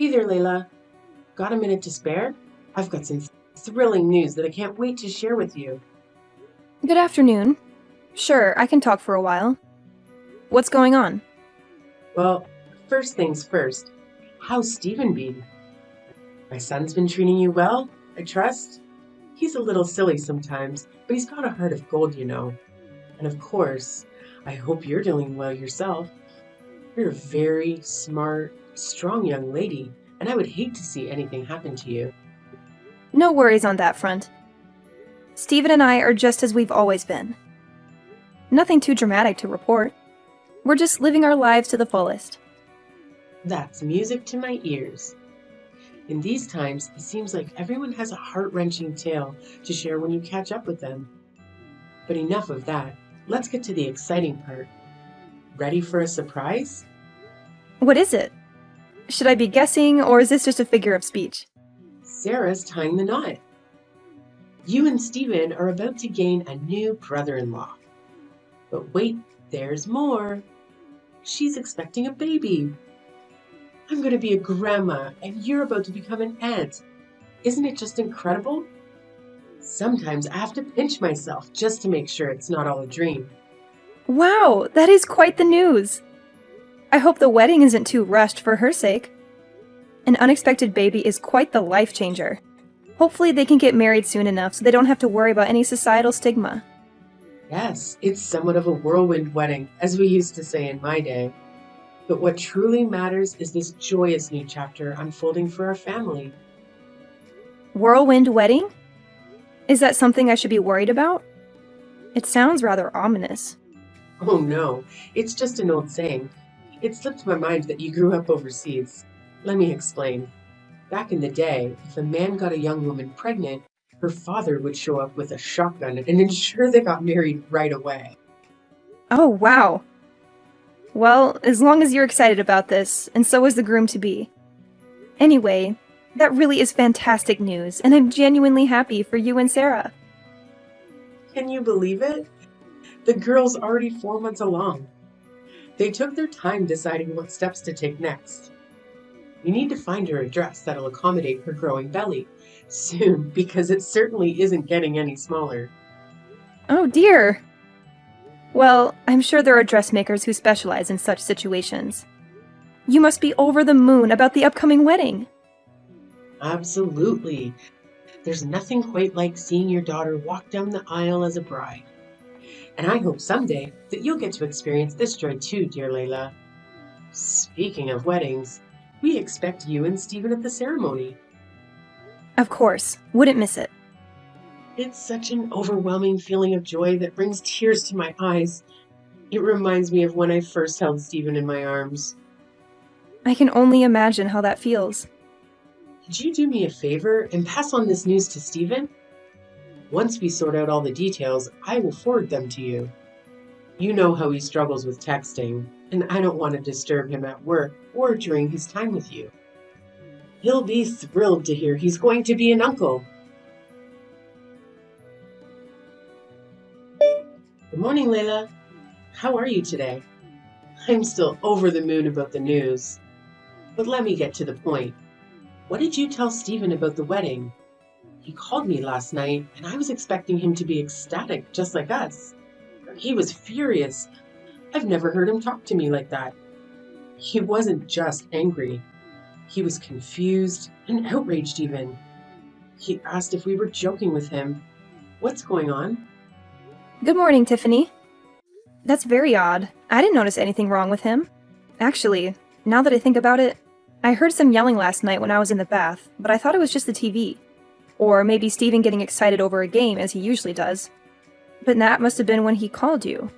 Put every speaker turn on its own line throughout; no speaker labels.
Hey there, Layla. Got a minute to spare? I've got some thrilling news that I can't wait to share with you.
Good afternoon. Sure, I can talk for a while. What's going on?
Well, first things first, how's Stephen been? My son's been treating you well, I trust? He's a little silly sometimes, but he's got a heart of gold. And of course, I hope you're doing well yourself. You're a very smart, strong young lady, and I would hate to see anything happen to you.
No worries on that front. Stephen and I are just as we've always been. Nothing too dramatic to report. We're just living our lives to the fullest.
That's music to my ears. In these times, it seems like everyone has a heart-wrenching tale to share when you catch up with them. But enough of that. Let's get to the exciting part. Ready for a surprise?
What is it? Should I be guessing, or is this just a figure of speech?
Sarah's tying the knot. You and Stephen are about to gain a new brother-in-law. But wait, there's more. She's expecting a baby. I'm going to be a grandma, and you're about to become an aunt. Isn't it just incredible? Sometimes I have to pinch myself just to make sure it's not all a dream.
Wow, that is quite the news! I hope the wedding isn't too rushed for her sake. An unexpected baby is quite the life changer. Hopefully they can get married soon enough so they don't have to worry about any societal stigma.
Yes, it's somewhat of a whirlwind wedding, as we used to say in my day. But what truly matters is this joyous new chapter unfolding for our family.
Whirlwind wedding? Is that something I should be worried about? It sounds rather ominous.
Oh no, it's just an old saying. It slipped my mind that you grew up overseas. Let me explain. Back in the day, if a man got a young woman pregnant, her father would show up with a shotgun and ensure they got married right away.
Oh, wow. Well, as long as you're excited about this, and so is the groom-to-be. Anyway, that really is fantastic news, and I'm genuinely happy for you and Sarah.
Can you believe it? The girl's already 4 months along. They took their time deciding what steps to take next. We need to find her a dress that'll accommodate her growing belly soon, because it certainly isn't getting any smaller.
Oh dear! Well, I'm sure there are dressmakers who specialize in such situations. You must be over the moon about the upcoming wedding.
Absolutely. There's nothing quite like seeing your daughter walk down the aisle as a bride. And I hope someday that you'll get to experience this joy too, dear Layla. Speaking of weddings, we expect you and Stephen at the ceremony.
Of course, wouldn't miss it.
It's such an overwhelming feeling of joy that brings tears to my eyes. It reminds me of when I first held Stephen in my arms.
I can only imagine how that feels.
Could you do me a favor and pass on this news to Stephen? Once we sort out all the details, I will forward them to you. You know how he struggles with texting, and I don't want to disturb him at work or during his time with you. He'll be thrilled to hear he's going to be an uncle. Good morning, Layla. How are you today? I'm still over the moon about the news. But let me get to the point. What did you tell Stephen about the wedding? He called me last night, and I was expecting him to be ecstatic, just like us. He was furious. I've never heard him talk to me like that. He wasn't just angry. He was confused and outraged even. He asked if we were joking with him. What's going on?
Good morning, Tiffany. That's very odd. I didn't notice anything wrong with him. Actually, now that I think about it, I heard some yelling last night when I was in the bath, but I thought it was just the TV. Or maybe Stephen getting excited over a game, as he usually does. But that must have been when he called you.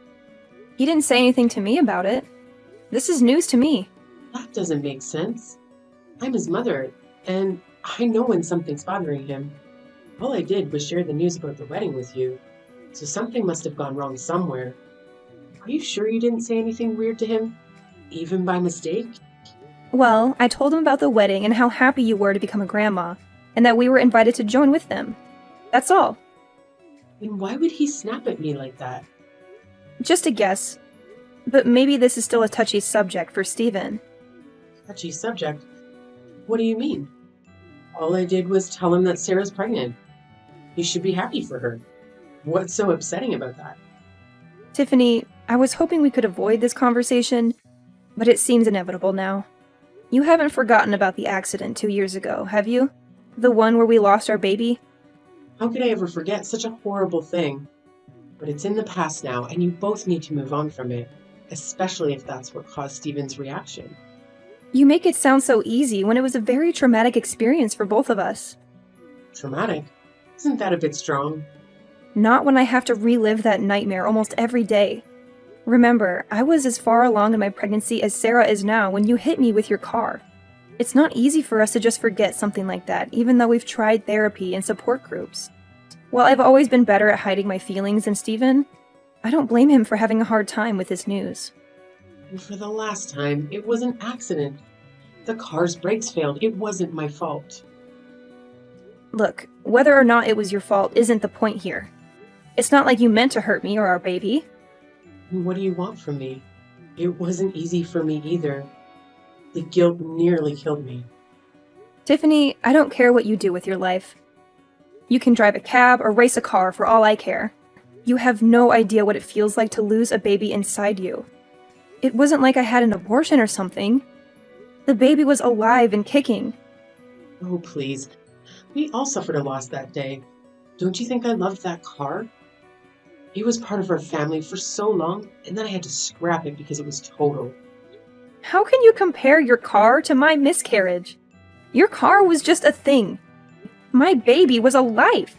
He didn't say anything to me about it. This is news to me.
That doesn't make sense. I'm his mother, and I know when something's bothering him. All I did was share the news about the wedding with you, so something must have gone wrong somewhere. Are you sure you didn't say anything weird to him? Even by mistake?
Well, I told him about the wedding and how happy you were to become a grandma, and that we were invited to join with them. That's all.
Then why would he snap at me like that?
Just a guess. But maybe this is still a touchy subject for Stephen.
Touchy subject. What do you mean? All I did was tell him that Sarah's pregnant. You should be happy for her. What's so upsetting about that?
Tiffany, I was hoping we could avoid this conversation, but it seems inevitable now. You haven't forgotten about the accident 2 years ago, have you? The one where we lost our baby?
How could I ever forget such a horrible thing? But it's in the past now, and you both need to move on from it, especially if that's what caused Steven's reaction.
You make it sound so easy when it was a very traumatic experience for both of us.
Traumatic? Isn't that a bit strong?
Not when I have to relive that nightmare almost every day. Remember, I was as far along in my pregnancy as Sarah is now when you hit me with your car. It's not easy for us to just forget something like that, even though we've tried therapy and support groups. While I've always been better at hiding my feelings than Steven, I don't blame him for having a hard time with this news.
And for the last time, it was an accident. The car's brakes failed. It wasn't my fault.
Look, whether or not it was your fault isn't the point here. It's not like you meant to hurt me or our baby.
And what do you want from me? It wasn't easy for me either. The guilt nearly killed me.
Tiffany, I don't care what you do with your life. You can drive a cab or race a car for all I care. You have no idea what it feels like to lose a baby inside you. It wasn't like I had an abortion or something. The baby was alive and kicking.
Oh, please. We all suffered a loss that day. Don't you think I loved that car? It was part of our family for so long, and then I had to scrap it because it was total.
How can you compare your car to my miscarriage? Your car was just a thing. My baby was alive.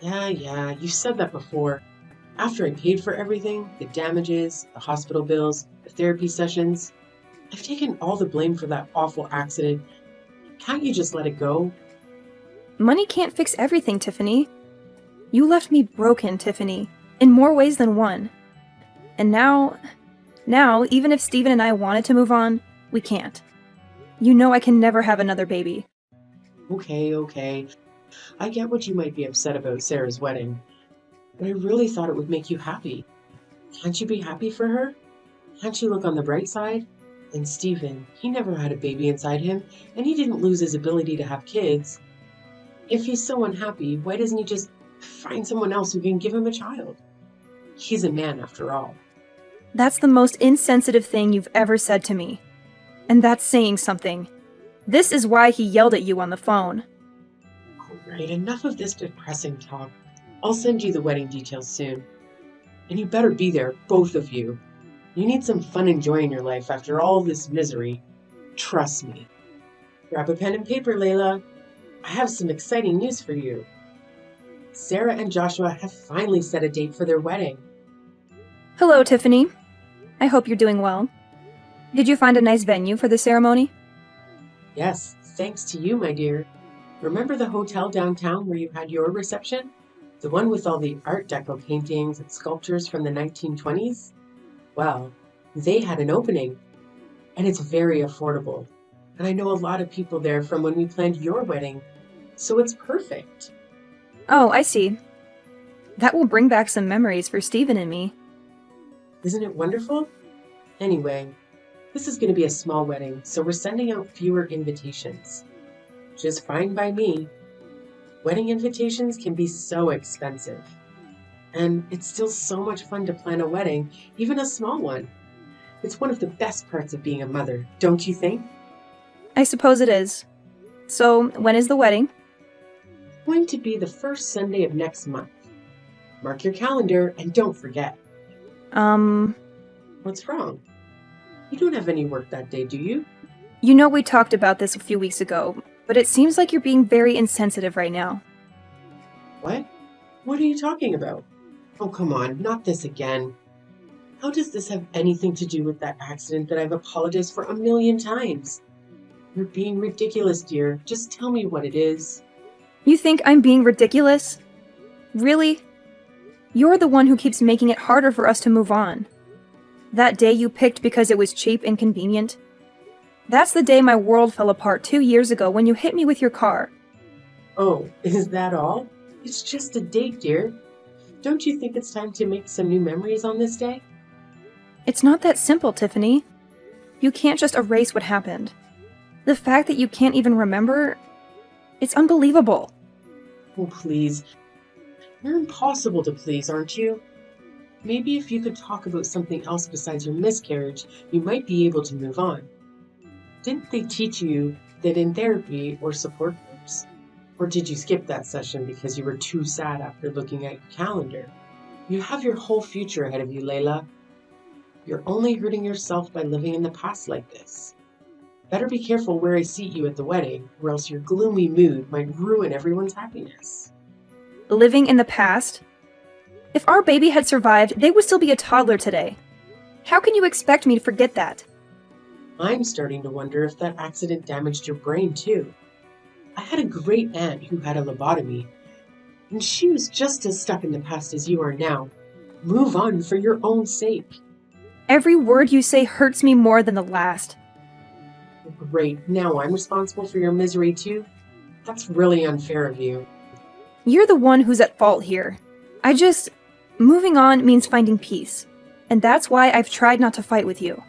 Yeah, you said that before. After I paid for everything, the damages, the hospital bills, the therapy sessions, I've taken all the blame for that awful accident. Can't you just let it go?
Money can't fix everything, Tiffany. You left me broken, Tiffany, in more ways than one. And now, even if Steven and I wanted to move on, we can't. You know I can never have another baby.
Okay. I get what you might be upset about Sarah's wedding, but I really thought it would make you happy. Can't you be happy for her? Can't you look on the bright side? And Steven, he never had a baby inside him, and he didn't lose his ability to have kids. If he's so unhappy, why doesn't he just find someone else who can give him a child? He's a man after all.
That's the most insensitive thing you've ever said to me. And that's saying something. This is why he yelled at you on the phone.
All right, enough of this depressing talk. I'll send you the wedding details soon. And you better be there, both of you. You need some fun and joy in your life after all this misery. Trust me. Grab a pen and paper, Layla. I have some exciting news for you. Sarah and Joshua have finally set a date for their wedding.
Hello, Tiffany. I hope you're doing well. Did you find a nice venue for the ceremony?
Yes, thanks to you, my dear. Remember the hotel downtown where you had your reception? The one with all the Art Deco paintings and sculptures from the 1920s? Well, they had an opening, and it's very affordable. And I know a lot of people there from when we planned your wedding, so it's perfect.
Oh, I see. That will bring back some memories for Steven and me.
Isn't it wonderful? Anyway, this is going to be a small wedding, so we're sending out fewer invitations. Which is fine by me. Wedding invitations can be so expensive. And it's still so much fun to plan a wedding, even a small one. It's one of the best parts of being a mother, don't you think?
I suppose it is. So, when is the wedding?
It's going to be the first Sunday of next month. Mark your calendar and don't forget. What's wrong? You don't have any work that day, do you?
You know we talked about this a few weeks ago, but it seems like you're being very insensitive right now.
What? What are you talking about? Oh, come on, not this again. How does this have anything to do with that accident that I've apologized for a million times? You're being ridiculous, dear. Just tell me what it is.
You think I'm being ridiculous? Really? You're the one who keeps making it harder for us to move on. That day you picked because it was cheap and convenient. That's the day my world fell apart 2 years ago when you hit me with your car.
Oh, is that all? It's just a date, dear. Don't you think it's time to make some new memories on this day?
It's not that simple, Tiffany. You can't just erase what happened. The fact that you can't even remember, it's unbelievable.
Oh, please. You're impossible to please, aren't you? Maybe if you could talk about something else besides your miscarriage, you might be able to move on. Didn't they teach you that in therapy or support groups? Or did you skip that session because you were too sad after looking at your calendar? You have your whole future ahead of you, Layla. You're only hurting yourself by living in the past like this. Better be careful where I seat you at the wedding, or else your gloomy mood might ruin everyone's happiness.
Living in the past? If our baby had survived, they would still be a toddler today. How can you expect me to forget that?
I'm starting to wonder if that accident damaged your brain too. I had a great aunt who had a lobotomy, and she was just as stuck in the past as you are now. Move on for your own sake.
Every word you say hurts me more than the last.
Great, now I'm responsible for your misery too? That's really unfair of you.
You're the one who's at fault here. Moving on means finding peace. And that's why I've tried not to fight with you.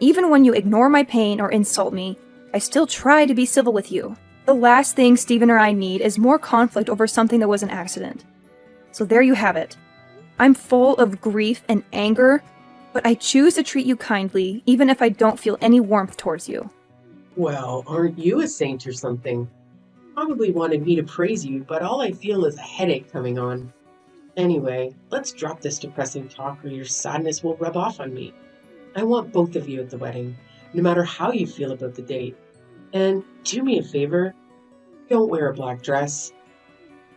Even when you ignore my pain or insult me, I still try to be civil with you. The last thing Steven or I need is more conflict over something that was an accident. So there you have it. I'm full of grief and anger, but I choose to treat you kindly, even if I don't feel any warmth towards you.
Well, aren't you a saint or something? Probably wanted me to praise you, but all I feel is a headache coming on. Anyway, let's drop this depressing talk or your sadness will rub off on me. I want both of you at the wedding, no matter how you feel about the date. And do me a favor, don't wear a black dress.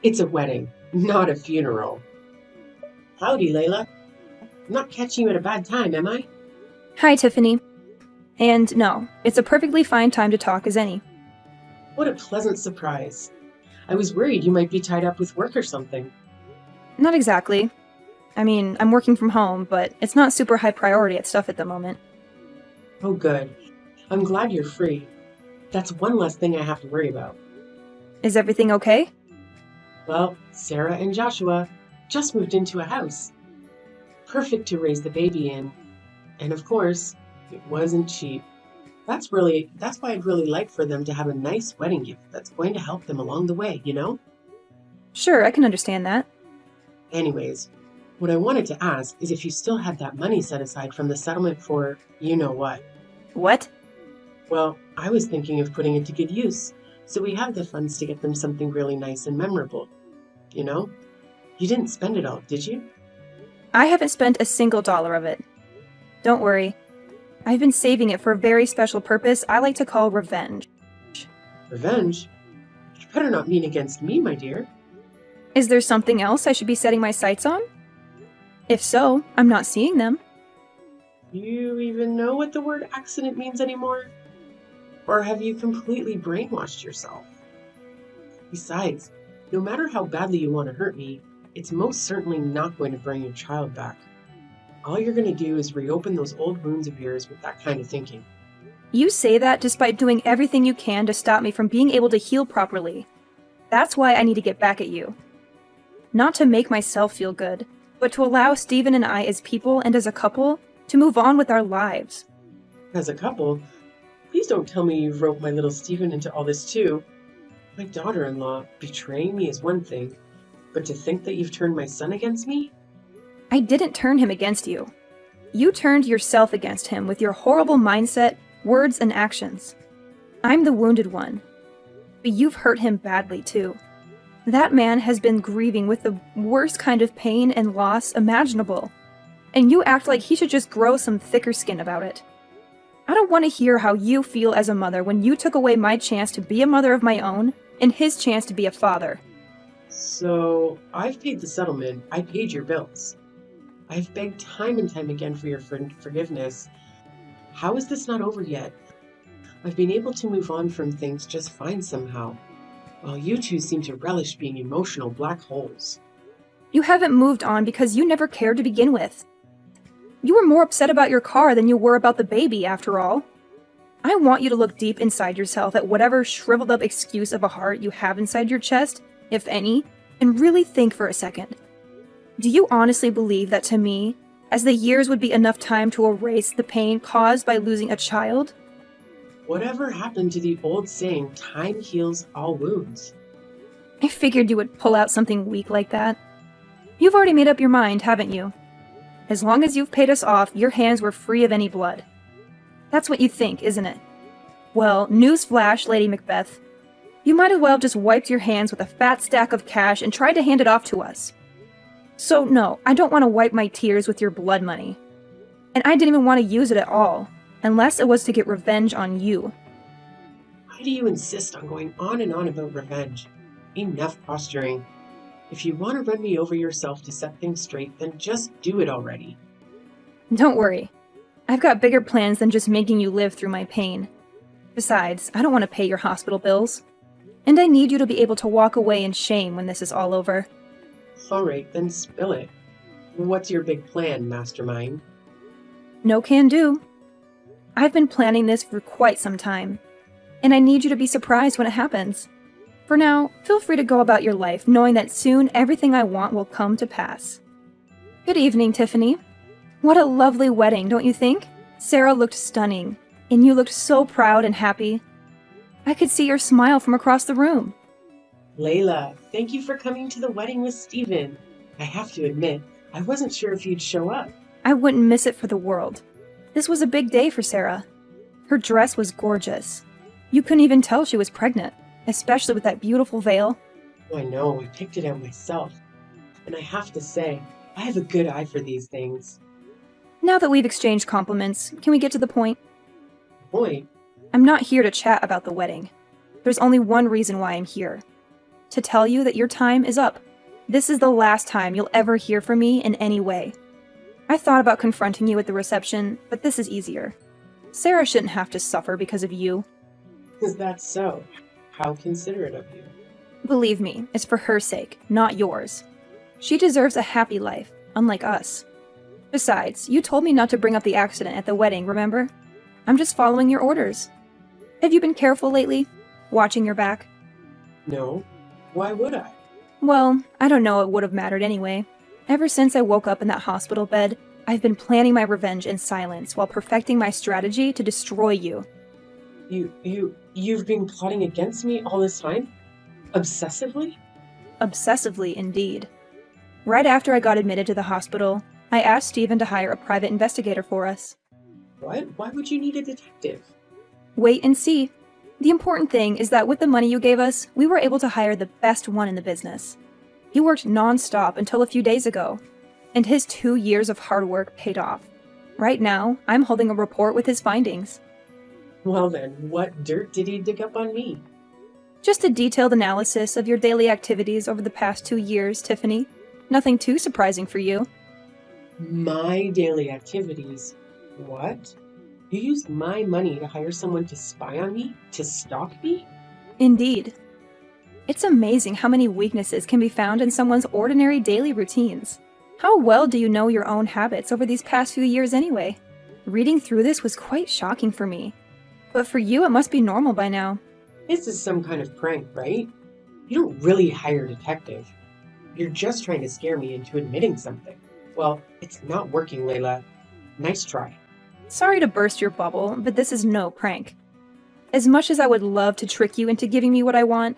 It's a wedding, not a funeral. Howdy, Layla. I'm not catching you at a bad time, am I?
Hi, Tiffany. And no, it's a perfectly fine time to talk as any.
What a pleasant surprise. I was worried you might be tied up with work or something.
Not exactly. I mean, I'm working from home, but it's not super high priority at stuff at the moment.
Oh, good. I'm glad you're free. That's one less thing I have to worry about.
Is everything okay?
Well, Sarah and Joshua just moved into a house. Perfect to raise the baby in. And of course, it wasn't cheap. That's why I'd really like for them to have a nice wedding gift that's going to help them along the way, you know?
Sure, I can understand that.
Anyways, what I wanted to ask is if you still had that money set aside from the settlement for you know what.
What?
Well, I was thinking of putting it to good use, so we have the funds to get them something really nice and memorable. You know? You didn't spend it all, did you?
I haven't spent a single dollar of it. Don't worry. I've been saving it for a very special purpose I like to call revenge.
Revenge? You better not mean against me, my dear.
Is there something else I should be setting my sights on? If so, I'm not seeing them.
You even know what the word accident means anymore? Or have you completely brainwashed yourself? Besides, no matter how badly you want to hurt me, it's most certainly not going to bring your child back. All you're going to do is reopen those old wounds of yours with that kind of thinking.
You say that despite doing everything you can to stop me from being able to heal properly. That's why I need to get back at you. Not to make myself feel good, but to allow Steven and I as people and as a couple to move on with our lives.
As a couple? Please don't tell me you've roped my little Steven into all this too. My daughter-in-law betraying me is one thing, but to think that you've turned my son against me?
I didn't turn him against you. You turned yourself against him with your horrible mindset, words, and actions. I'm the wounded one. But you've hurt him badly too. That man has been grieving with the worst kind of pain and loss imaginable. And you act like he should just grow some thicker skin about it. I don't want to hear how you feel as a mother when you took away my chance to be a mother of my own and his chance to be a father.
So, I've paid the settlement. I paid your bills. I've begged time and time again for your forgiveness. How is this not over yet? I've been able to move on from things just fine somehow, while you two seem to relish being emotional black holes.
You haven't moved on because you never cared to begin with. You were more upset about your car than you were about the baby, after all. I want you to look deep inside yourself at whatever shriveled up excuse of a heart you have inside your chest, if any, and really think for a second. Do you honestly believe that to me, as the years would be enough time to erase the pain caused by losing a child?
Whatever happened to the old saying, time heals all wounds?
I figured you would pull out something weak like that. You've already made up your mind, haven't you? As long as you've paid us off, your hands were free of any blood. That's what you think, isn't it? Well, newsflash, Lady Macbeth. You might as well have just wiped your hands with a fat stack of cash and tried to hand it off to us. So no, I don't want to wipe my tears with your blood money. And I didn't even want to use it at all, unless it was to get revenge on you.
Why do you insist on going on and on about revenge? Enough posturing. If you want to run me over yourself to set things straight, then just do it already.
Don't worry. I've got bigger plans than just making you live through my pain. Besides, I don't want to pay your hospital bills. And I need you to be able to walk away in shame when this is all over.
All right, then spill it. What's your big plan, Mastermind?
No can do. I've been planning this for quite some time, and I need you to be surprised when it happens. For now, feel free to go about your life knowing that soon everything I want will come to pass. Good evening, Tiffany. What a lovely wedding, don't you think? Sarah looked stunning, and you looked so proud and happy. I could see your smile from across the room.
Layla, thank you for coming to the wedding with Stephen. I have to admit, I wasn't sure if you'd show up.
I wouldn't miss it for the world. This was a big day for Sarah. Her dress was gorgeous. You couldn't even tell she was pregnant, especially with that beautiful veil.
Oh, I know, I picked it out myself. And I have to say, I have a good eye for these things.
Now that we've exchanged compliments, can we get to the point?
Point?
I'm not here to chat about the wedding. There's only one reason why I'm here. To tell you that your time is up. This is the last time you'll ever hear from me in any way. I thought about confronting you at the reception, but this is easier. Sarah shouldn't have to suffer because of you.
Is that so? How considerate of you.
Believe me, it's for her sake, not yours. She deserves a happy life, unlike us. Besides, you told me not to bring up the accident at the wedding, remember? I'm just following your orders. Have you been careful lately? Watching your back?
No. Why would I?
Well, I don't know it would have mattered anyway. Ever since I woke up in that hospital bed, I've been planning my revenge in silence while perfecting my strategy to destroy you.
You've been plotting against me all this time? Obsessively?
Obsessively, indeed. Right after I got admitted to the hospital, I asked Stephen to hire a private investigator for us.
What? Why would you need a detective?
Wait and see. The important thing is that with the money you gave us, we were able to hire the best one in the business. He worked non-stop until a few days ago, and his 2 years of hard work paid off. Right now, I'm holding a report with his findings.
Well then, what dirt did he dig up on me?
Just a detailed analysis of your daily activities over the past 2 years, Tiffany. Nothing too surprising for you.
My daily activities? What? You used my money to hire someone to spy on me? To stalk me?
Indeed. It's amazing how many weaknesses can be found in someone's ordinary daily routines. How well do you know your own habits over these past few years anyway? Reading through this was quite shocking for me. But for you, it must be normal by now.
This is some kind of prank, right? You don't really hire a detective. You're just trying to scare me into admitting something. Well, it's not working, Layla. Nice try.
Sorry to burst your bubble, but this is no prank. As much as I would love to trick you into giving me what I want,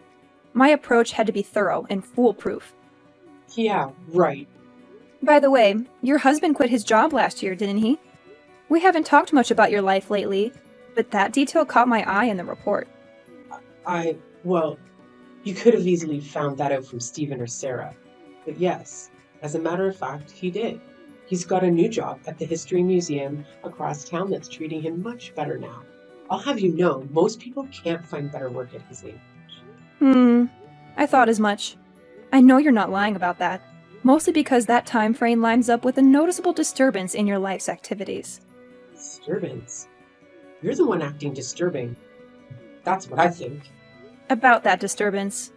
my approach had to be thorough and foolproof.
Yeah, right.
By the way, your husband quit his job last year, didn't he? We haven't talked much about your life lately, but that detail caught my eye in the report.
Well, you could have easily found that out from Stephen or Sarah. But yes, as a matter of fact, he did. He's got a new job at the History Museum across town that's treating him much better now. I'll have you know, most people can't find better work at his age.
I thought as much. I know you're not lying about that, mostly because that time frame lines up with a noticeable disturbance in your life's activities.
Disturbance? You're the one acting disturbing. That's what I think.
About that disturbance.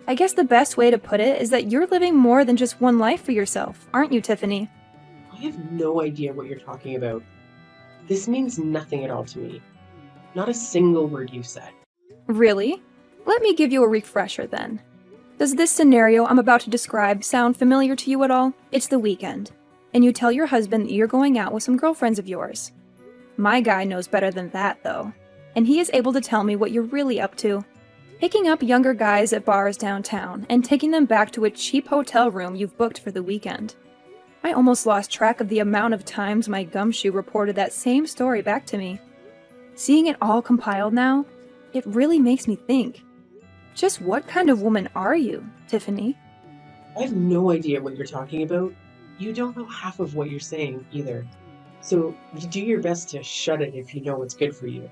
I guess the best way to put it is that you're living more than just one life for yourself, aren't you, Tiffany?
I have no idea what you're talking about. This means nothing at all to me. Not a single word you said.
Really? Let me give you a refresher then. Does this scenario I'm about to describe sound familiar to you at all? It's the weekend, and you tell your husband that you're going out with some girlfriends of yours. My guy knows better than that, though. and he is able to tell me what you're really up to. Picking up younger guys at bars downtown and taking them back to a cheap hotel room you've booked for the weekend. I almost lost track of the amount of times my gumshoe reported that same story back to me. Seeing it all compiled now, it really makes me think. Just what kind of woman are you, Tiffany?
I have no idea what you're talking about. You don't know half of what you're saying either. So you do your best to shut it if you know what's good for you.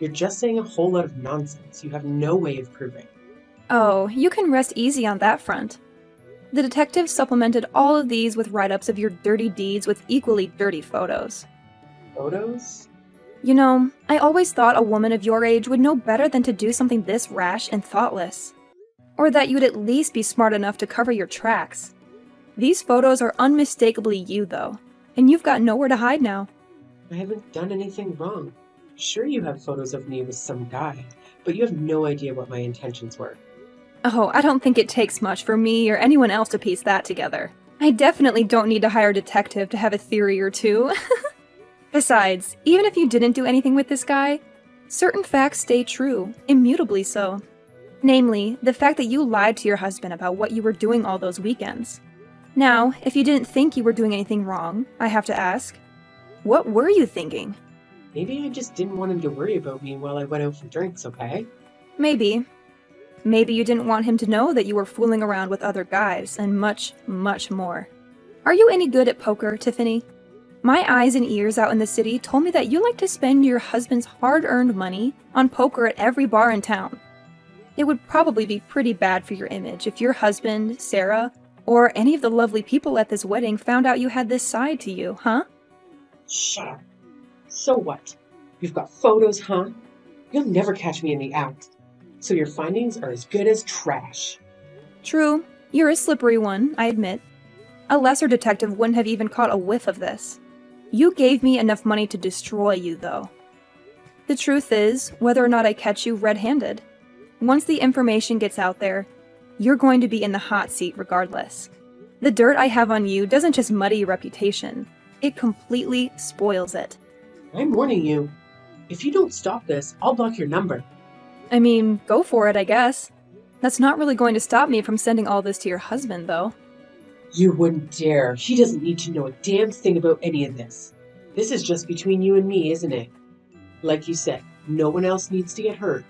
You're just saying a whole lot of nonsense you have no way of proving.
Oh, you can rest easy on that front. The detective supplemented all of these with write-ups of your dirty deeds with equally dirty photos.
Photos?
You know, I always thought a woman of your age would know better than to do something this rash and thoughtless. Or that you'd at least be smart enough to cover your tracks. These photos are unmistakably you, though, and you've got nowhere to hide now.
I haven't done anything wrong. Sure, you have photos of me with some guy, but you have no idea what my intentions were.
Oh, I don't think it takes much for me or anyone else to piece that together. I definitely don't need to hire a detective to have a theory or two. Besides, even if you didn't do anything with this guy, certain facts stay true, immutably so. Namely, the fact that you lied to your husband about what you were doing all those weekends. Now, if you didn't think you were doing anything wrong, I have to ask, what were you thinking?
Maybe I just didn't want him to worry about me while I went out for drinks, okay?
Maybe. Maybe you didn't want him to know that you were fooling around with other guys, and much, much more. Are you any good at poker, Tiffany? My eyes and ears out in the city told me that you like to spend your husband's hard-earned money on poker at every bar in town. It would probably be pretty bad for your image if your husband, Sarah, or any of the lovely people at this wedding found out you had this side to you, huh?
Shut up. So what? You've got photos, huh? You'll never catch me in the act. So your findings are as good as trash.
True, you're a slippery one, I admit. A lesser detective wouldn't have even caught a whiff of this. You gave me enough money to destroy you, though. The truth is, whether or not I catch you red-handed, once the information gets out there, you're going to be in the hot seat regardless. The dirt I have on you doesn't just muddy your reputation, it completely spoils it.
I'm warning you. If you don't stop this, I'll block your number.
I mean, go for it, I guess. That's not really going to stop me from sending all this to your husband, though.
You wouldn't dare. He doesn't need to know a damn thing about any of this. This is just between you and me, isn't it? Like you said, no one else needs to get hurt.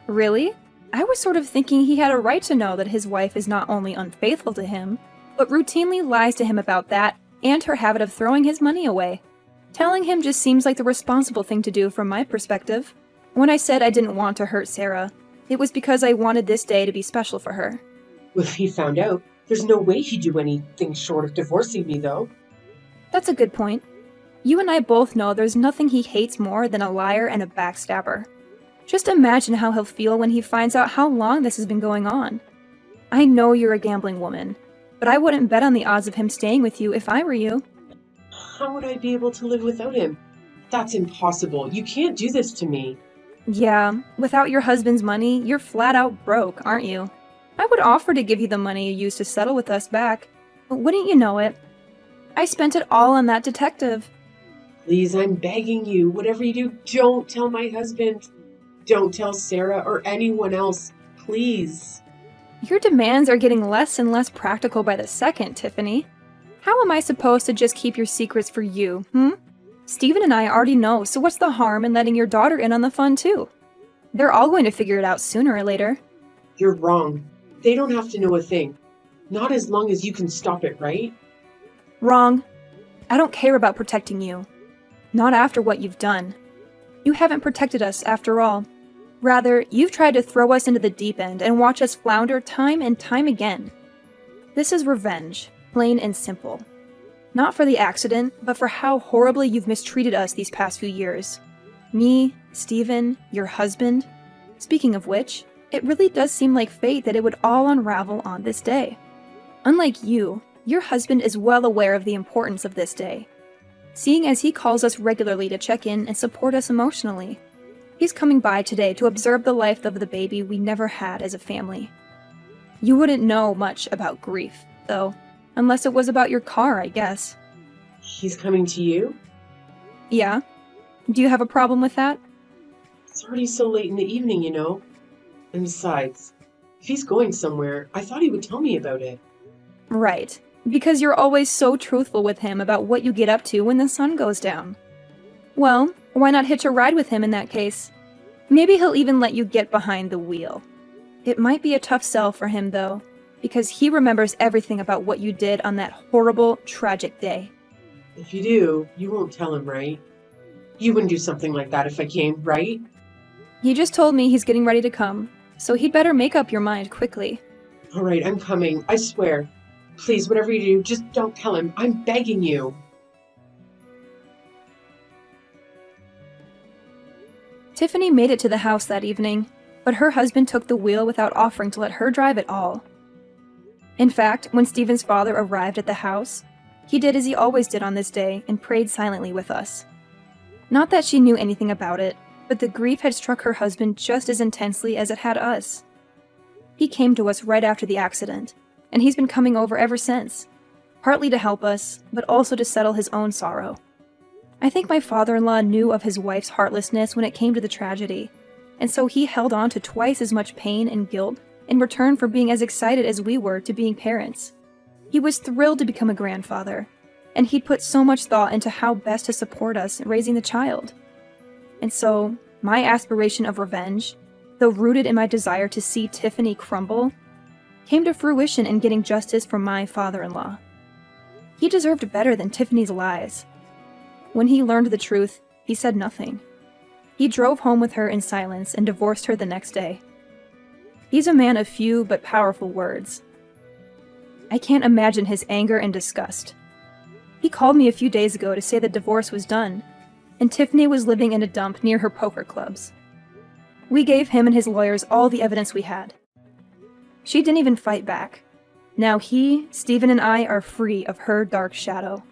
Really? I was sort of thinking he had a right to know that his wife is not only unfaithful to him, but routinely lies to him about that and her habit of throwing his money away. Telling him just seems like the responsible thing to do from my perspective. When I said I didn't want to hurt Sarah, it was because I wanted this day to be special for her.
Well, if he found out, there's no way he'd do anything short of divorcing me, though.
That's a good point. You and I both know there's nothing he hates more than a liar and a backstabber. Just imagine how he'll feel when he finds out how long this has been going on. I know you're a gambling woman, but I wouldn't bet on the odds of him staying with you if I were you.
How would I be able to live without him? That's impossible. You can't do this to me.
Yeah, without your husband's money, you're flat out broke, aren't you? I would offer to give you the money you used to settle with us back, but wouldn't you know it? I spent it all on that detective.
Please, I'm begging you, whatever you do, don't tell my husband. Don't tell Sarah or anyone else, please.
Your demands are getting less and less practical by the second, Tiffany. How am I supposed to just keep your secrets for you, Stephen and I already know, so what's the harm in letting your daughter in on the fun too? They're all going to figure it out sooner or later.
You're wrong. They don't have to know a thing. Not as long as you can stop it, right?
Wrong. I don't care about protecting you. Not after what you've done. You haven't protected us after all. Rather, you've tried to throw us into the deep end and watch us flounder time and time again. This is revenge, plain and simple. Not for the accident, but for how horribly you've mistreated us these past few years. Me, Stephen, your husband. Speaking of which, it really does seem like fate that it would all unravel on this day. Unlike you, your husband is well aware of the importance of this day, seeing as he calls us regularly to check in and support us emotionally. He's coming by today to observe the life of the baby we never had as a family. You wouldn't know much about grief, though, unless it was about your car, I guess.
He's coming to you?
Yeah? Do you have a problem with that?
It's already so late in the evening, you know. And besides, if he's going somewhere, I thought he would tell me about it.
Right. Because you're always so truthful with him about what you get up to when the sun goes down. Well, why not hitch a ride with him in that case? Maybe he'll even let you get behind the wheel. It might be a tough sell for him, though, because he remembers everything about what you did on that horrible, tragic day.
If you do, you won't tell him, right? You wouldn't do something like that if I came, right?
He just told me he's getting ready to come, so he'd better make up your mind quickly.
All right, I'm coming, I swear. Please, whatever you do, just don't tell him. I'm begging you.
Tiffany made it to the house that evening, but her husband took the wheel without offering to let her drive at all. In fact, when Stephen's father arrived at the house, he did as he always did on this day and prayed silently with us. Not that she knew anything about it, but the grief had struck her husband just as intensely as it had us. He came to us right after the accident, and he's been coming over ever since, partly to help us, but also to settle his own sorrow. I think my father-in-law knew of his wife's heartlessness when it came to the tragedy, and so he held on to twice as much pain and guilt in return for being as excited as we were to being parents. He was thrilled to become a grandfather, and he'd put so much thought into how best to support us in raising the child. And so, my aspiration of revenge, though rooted in my desire to see Tiffany crumble, came to fruition in getting justice for my father-in-law. He deserved better than Tiffany's lies. When he learned the truth, he said nothing. He drove home with her in silence and divorced her the next day. He's a man of few but powerful words. I can't imagine his anger and disgust. He called me a few days ago to say the divorce was done, and Tiffany was living in a dump near her poker clubs. We gave him and his lawyers all the evidence we had. She didn't even fight back. Now he, Stephen, and I are free of her dark shadow.